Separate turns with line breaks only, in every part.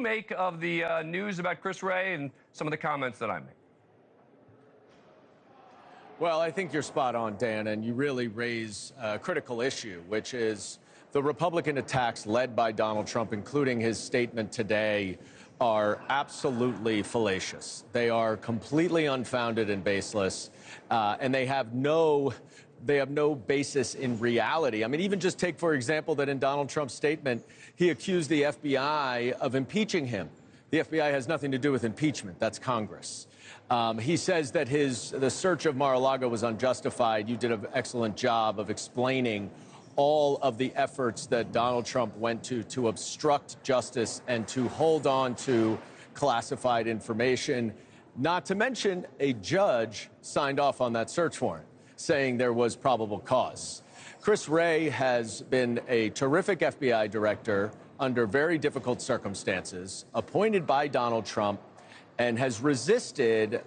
make of the news about Chris Wray and some of the comments that I made?
Well, I think you're spot on, Dan, and you really raise a critical issue, which is the Republican attacks led by Donald Trump, including his statement today, are absolutely fallacious. They are completely unfounded and baseless, and they have no basis in reality. I mean, even just take, for example, that in Donald Trump's statement, he accused the FBI of impeaching him. The FBI has nothing to do with impeachment. That's Congress. He says that the search of Mar-a-Lago was unjustified. You did an excellent job of explaining all of the efforts that Donald Trump went to obstruct justice and to hold on to classified information. Not to mention, a judge signed off on that search warrant, saying there was probable cause. Chris Wray has been a terrific FBI director under very difficult circumstances, appointed by Donald Trump, and has resisted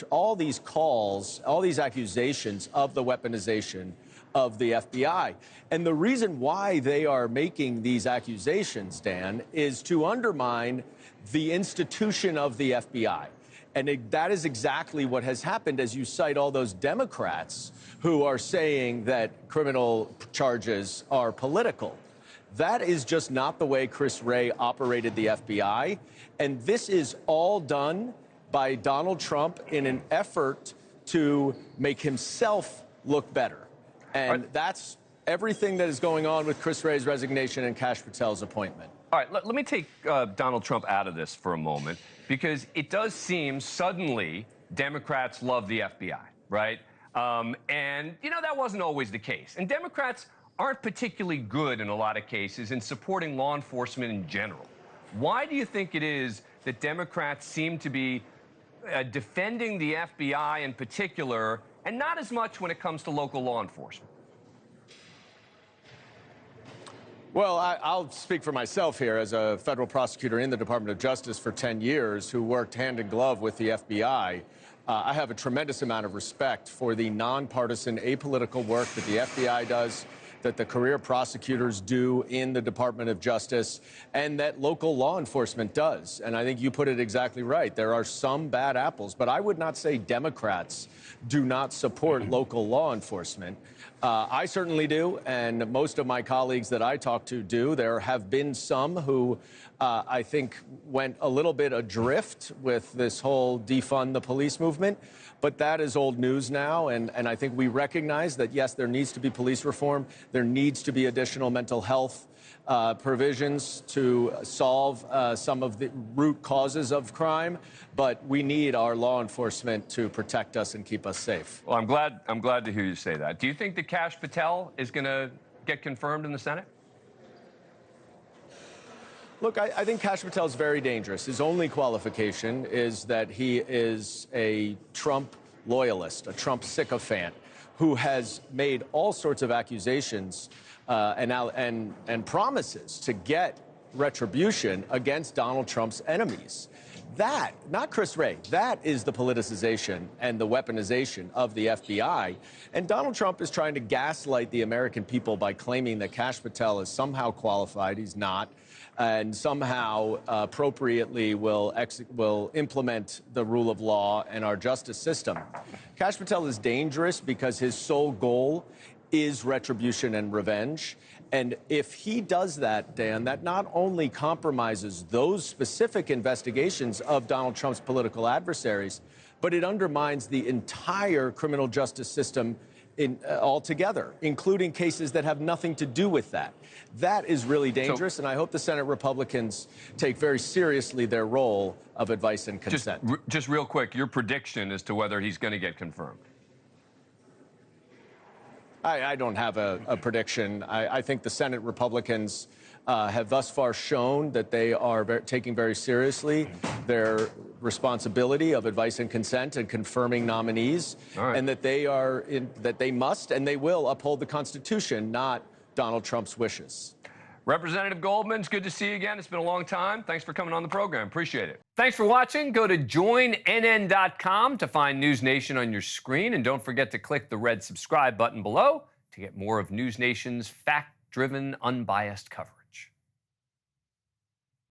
all these calls, all these accusations of the weaponization of the FBI. And the reason why they are making these accusations, Dan, is to undermine the institution of the FBI. And that is exactly what has happened, as you cite all those Democrats who are saying that criminal charges are political. That is just not the way Chris Wray operated the FBI. And this is all done by Donald Trump in an effort to make himself look better. And that's everything that is going on with Chris Wray's resignation and Kash Patel's appointment.
All right, let me take Donald Trump out of this for a moment, because it does seem suddenly Democrats love the FBI, right? And, you know, that wasn't always the case. And Democrats aren't particularly good in a lot of cases in supporting law enforcement in general. Why do you think it is that Democrats seem to be defending the FBI in particular, and not as much when it comes to local law enforcement?
Well, I'll speak for myself here as a federal prosecutor in the Department of Justice for 10 years who worked hand in glove with the FBI. I have a tremendous amount of respect for the nonpartisan, apolitical work that the FBI does, that the career prosecutors do in the Department of Justice, and that local law enforcement does. And I think you put it exactly right. There are some bad apples, but I would not say Democrats do not support local law enforcement. I certainly do, and most of my colleagues that I talk to do. There have been some who I think went a little bit adrift with this whole defund the police movement, but that is old news now, and I think we recognize that, yes, there needs to be police reform. There needs to be additional mental health provisions to solve some of the root causes of crime, but we need our law enforcement to protect us and keep us safe.
Well, I'm glad to hear you say that. Do you think that Kash Patel is going to get confirmed in the Senate?
Look, I think Kash Patel is very dangerous. His only qualification is that he is a Trump loyalist, a Trump sycophant, who has made all sorts of accusations and promises to get retribution against Donald Trump's enemies. That, not Chris Wray, that is the politicization and the weaponization of the FBI. And Donald Trump is trying to gaslight the American people by claiming that Kash Patel is somehow qualified. He's not. And somehow appropriately will implement the rule of law and our justice system. Kash Patel is dangerous because his sole goal is retribution and revenge. And if he does that, Dan, that not only compromises those specific investigations of Donald Trump's political adversaries, but it undermines the entire criminal justice system altogether, including cases that have nothing to do with that. That is really dangerous, and I hope the Senate Republicans take very seriously their role of advice and consent.
Just real quick, your prediction as to whether he's going to get confirmed.
I don't have a prediction. I think the Senate Republicans have thus far shown that they are taking very seriously their responsibility of advice and consent and confirming nominees, and that they must and they will uphold the Constitution, not Donald Trump's wishes.
Representative Goldman, it's good to see you again. It's been a long time. Thanks for coming on the program. Appreciate it. Thanks for watching. Go to joinnn.com to find NewsNation on your screen. And don't forget to click the red subscribe button below to get more of NewsNation's fact-driven, unbiased coverage.